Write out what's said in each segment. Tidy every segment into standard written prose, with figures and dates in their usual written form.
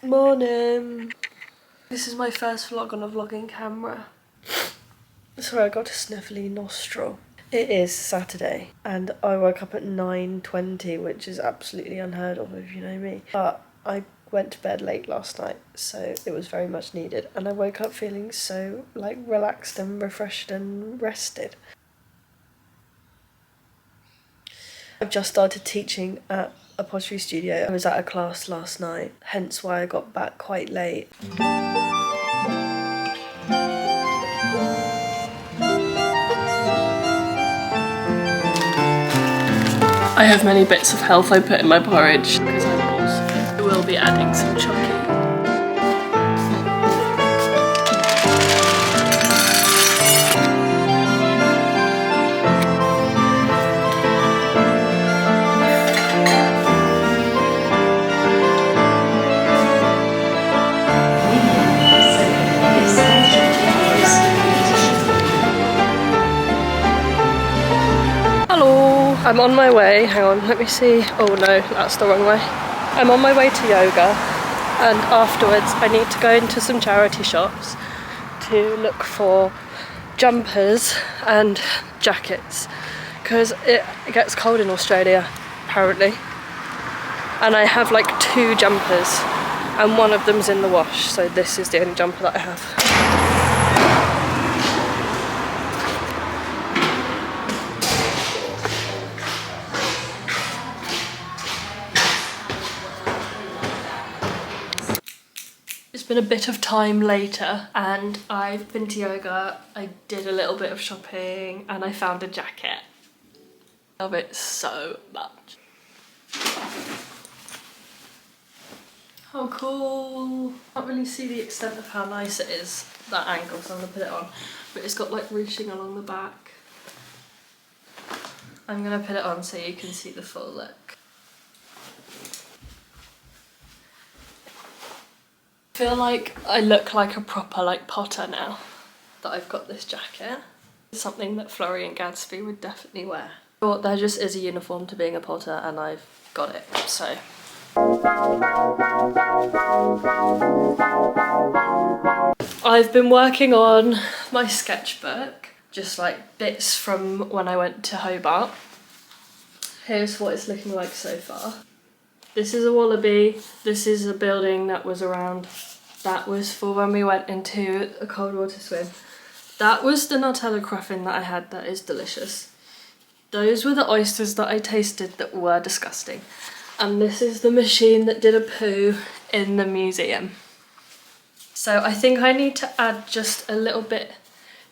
Morning. This is my first vlog on a vlogging camera. Sorry, I got a sniffly nostril. It is Saturday and I woke up at 9:20, which is absolutely unheard of if you know me. But I went to bed late last night, so it was very much needed. And I woke up feeling so like relaxed and refreshed and rested. I've just started teaching at a pottery studio. I was at a class last night, hence why I got back quite late. I have many bits of health I put in my porridge because I'm bored. I will be adding some chocolate. I'm on my way, hang on, let me see. Oh no, that's the wrong way. I'm on my way to yoga and afterwards I need to go into some charity shops to look for jumpers and jackets because it gets cold in Australia apparently. And I have like 2 jumpers and one of them's in the wash, so this is the only jumper that I have. It's been a bit of time later and I've been to yoga, I did a little bit of shopping and I found a jacket. I love it so much. Oh cool! Can't really see the extent of how nice it is, that angle, so I'm gonna put it on. But it's got like ruching along the back. I'm gonna put it on so you can see the full look. I feel like I look like a proper like potter now that I've got this jacket. It's something that Florian Gadsby would definitely wear. But there just is a uniform to being a potter and I've got it, so. I've been working on my sketchbook, just like bits from when I went to Hobart. Here's what it's looking like so far. This is a wallaby, this is a building that was around. That was for when we went into a cold water swim. That was the Nutella cruffin that I had, that is delicious. Those were the oysters that I tasted that were disgusting. And this is the machine that did a poo in the museum. So I think I need to add just a little bit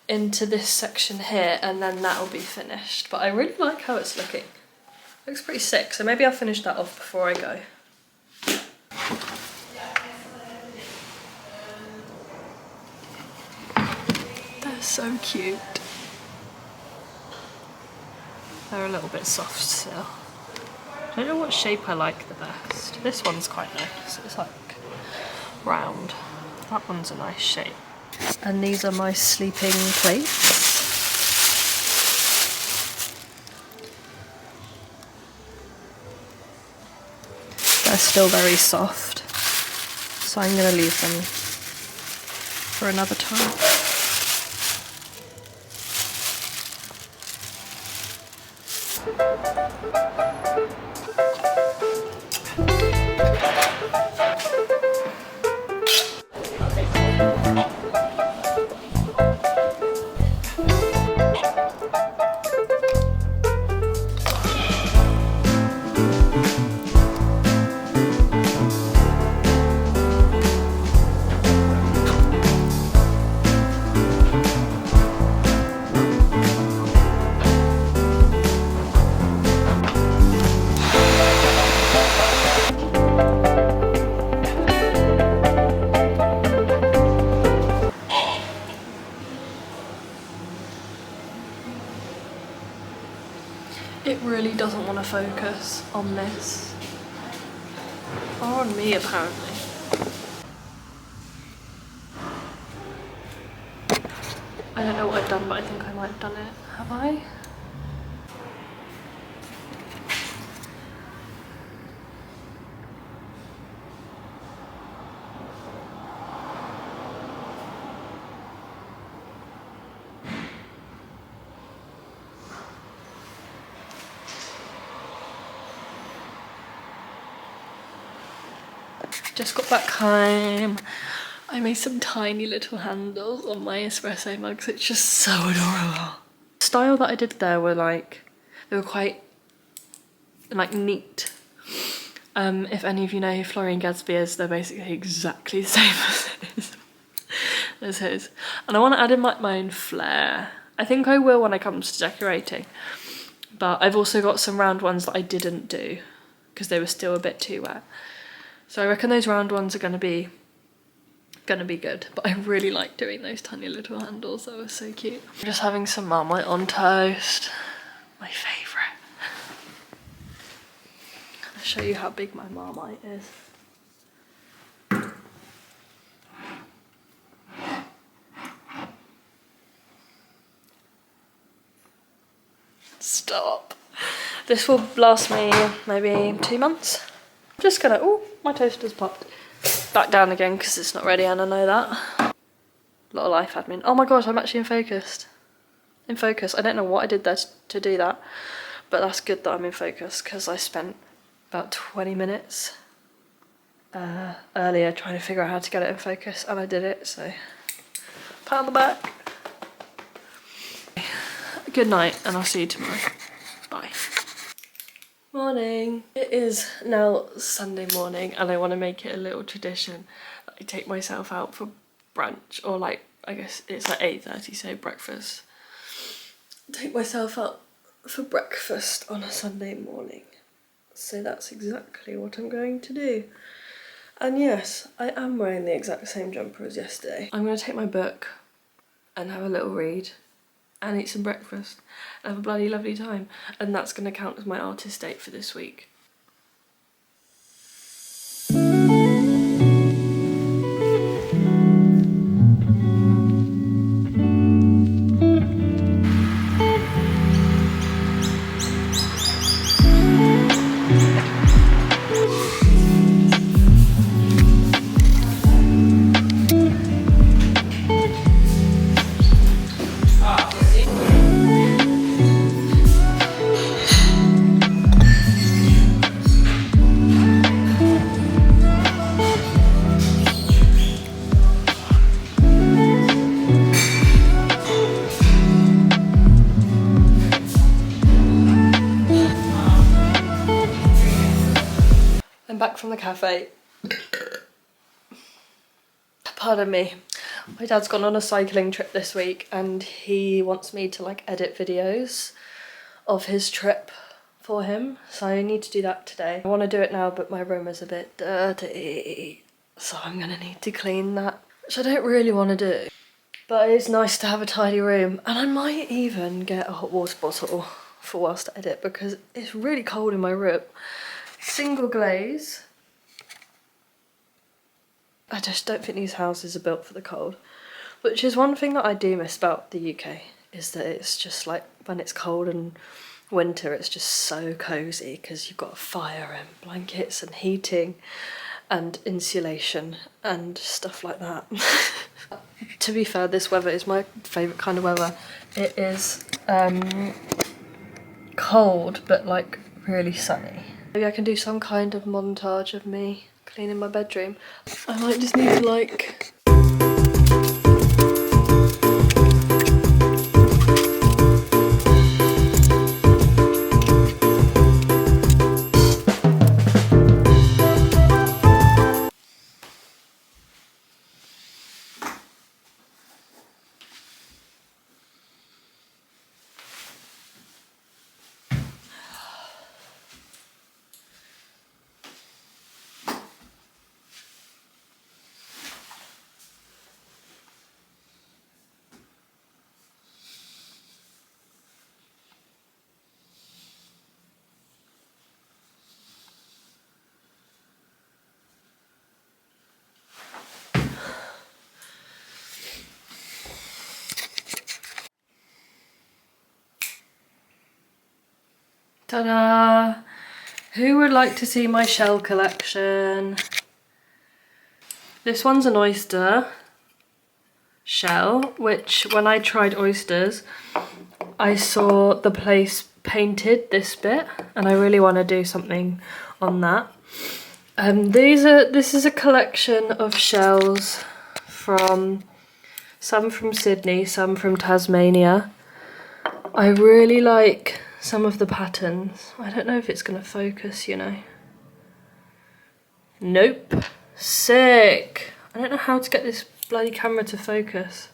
into this section here and then that'll be finished. But I really like how it's looking. Looks pretty sick, so maybe I'll finish that off before I go. They're so cute. They're a little bit soft still. I don't know what shape I like the best. This one's quite nice, it's like round. That one's a nice shape. And these are my sleeping plates. They're still very soft, so I'm going to leave them for another time. It really doesn't want to focus on this. Or on me, apparently. I don't know what I've done, but I think I might have done it. Have I? Just got back home. I made some tiny little handles on my espresso mugs. It's just so adorable. The style that I did there were like, they were quite like neat. If any of you know who Florian Gadsby is, they're basically exactly the same as his. And I want to add in like my own flair. I think I will when it comes to decorating. But I've also got some round ones that I didn't do because they were still a bit too wet. So I reckon those round ones are gonna be good. But I really like doing those tiny little handles. That was so cute. I'm just having some Marmite on toast. My favourite. I'll show you how big my Marmite is. Stop. This will last me maybe 2 months. I'm just gonna, oh, my toaster's popped back down again because it's not ready and I know that. A lot of life admin. Oh my gosh, I'm actually in focus. In focus. I don't know what I did there to do that, but that's good that I'm in focus because I spent about 20 minutes earlier trying to figure out how to get it in focus and I did it, so pat on the back. Good night and I'll see you tomorrow. Bye. Morning. It is now Sunday morning and I want to make it a little tradition that I take myself out for brunch, or like, I guess it's like 8:30, so breakfast. Take myself out for breakfast on a Sunday morning. So that's exactly what I'm going to do. And yes, I am wearing the exact same jumper as yesterday. I'm going to take my book and have a little read and eat some breakfast and have a bloody lovely time. And that's going to count as my artist date for this week. Back from the cafe. Pardon me. My dad's gone on a cycling trip this week and he wants me to like edit videos of his trip for him, so I need to do that today. I want to do it now, but my room is a bit dirty, so I'm gonna need to clean that, which I don't really want to do, but it's nice to have a tidy room. And I might even get a hot water bottle for whilst I edit because it's really cold in my room. Single glaze. I just don't think these houses are built for the cold, which is one thing that I do miss about the UK, is that it's just like when it's cold and winter it's just so cosy because you've got a fire and blankets and heating and insulation and stuff like that. To be fair, this weather is my favourite kind of weather. It is cold but like really sunny. Maybe I can do some kind of montage of me cleaning my bedroom. I might just need to like... Ta-da! Who would like to see my shell collection? This one's an oyster shell, which when I tried oysters, I saw the place painted this bit and I really want to do something on that. This is a collection of shells from some from Sydney, some from Tasmania. I really like some of the patterns. I don't know if it's gonna focus, you know. Nope. Sick. I don't know how to get this bloody camera to focus.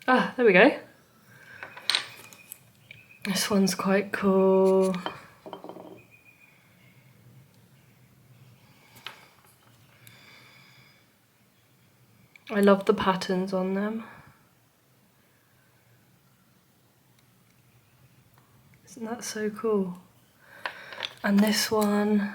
Ah, there we go. This one's quite cool. I love the patterns on them. Isn't that so cool? And this one.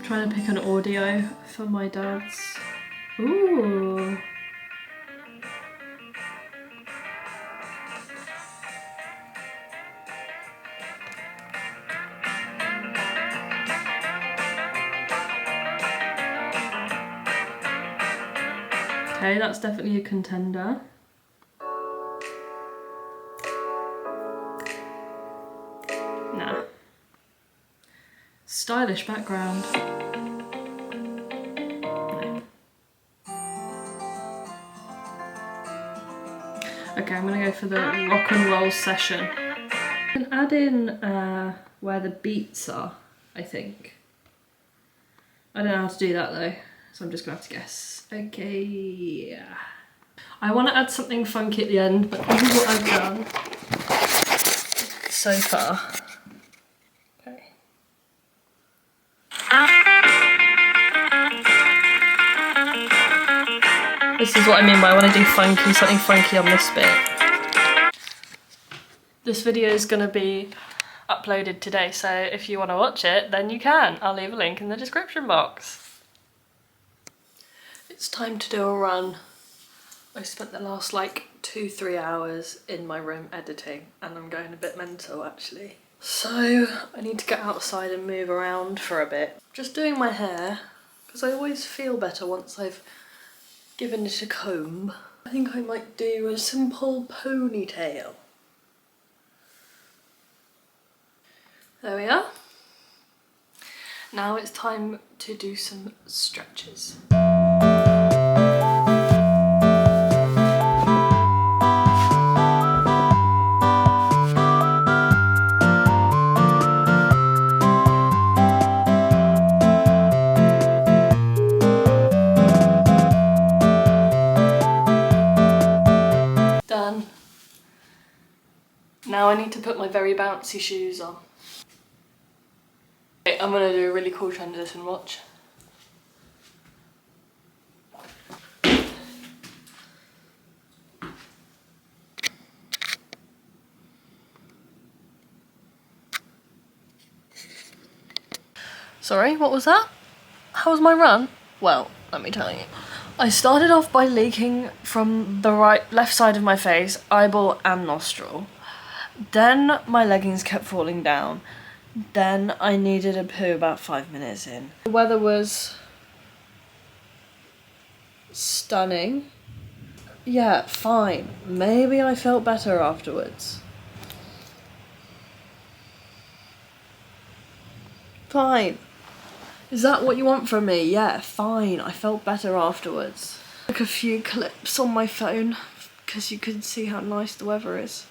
Trying to pick an audio for my dad's. Ooh. Okay, that's definitely a contender. Nah. Stylish background. Okay, I'm gonna go for the rock and roll session. I can add in where the beats are, I think. I don't know how to do that though, so I'm just gonna have to guess. Okay, yeah. I want to add something funky at the end, but this is what I've done so far. Okay. This is what I mean by I want to do funky, something funky on this bit. This video is going to be uploaded today, so if you want to watch it, then you can. I'll leave a link in the description box. It's time to do a run. I spent the last like 2-3 hours in my room editing, and I'm going a bit mental actually. So I need to get outside and move around for a bit. Just doing my hair, because I always feel better once I've given it a comb. I think I might do a simple ponytail. There we are. Now it's time to do some stretches. Done. Now I need to put my very bouncy shoes on. Okay, I'm gonna do a really cool transition, watch. Sorry, what was that? How was my run? Well, let me tell you. I started off by leaking from the left side of my face, eyeball and nostril. Then my leggings kept falling down. Then I needed a poo about 5 minutes in. The weather was stunning. Yeah, fine. Maybe I felt better afterwards. Fine. Is that what you want from me? Yeah, fine. I felt better afterwards. Took a few clips on my phone because you can see how nice the weather is.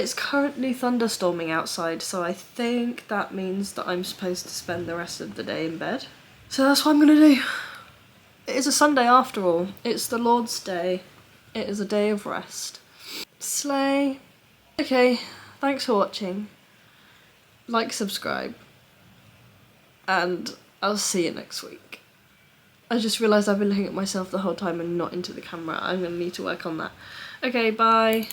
It's currently thunderstorming outside, so I think that means that I'm supposed to spend the rest of the day in bed. So that's what I'm gonna do. It is a Sunday after all. It's the Lord's Day. It is a day of rest. Slay. Okay, thanks for watching. Like, subscribe, and I'll see you next week. I just realised I've been looking at myself the whole time and not into the camera. I'm gonna need to work on that. Okay, bye.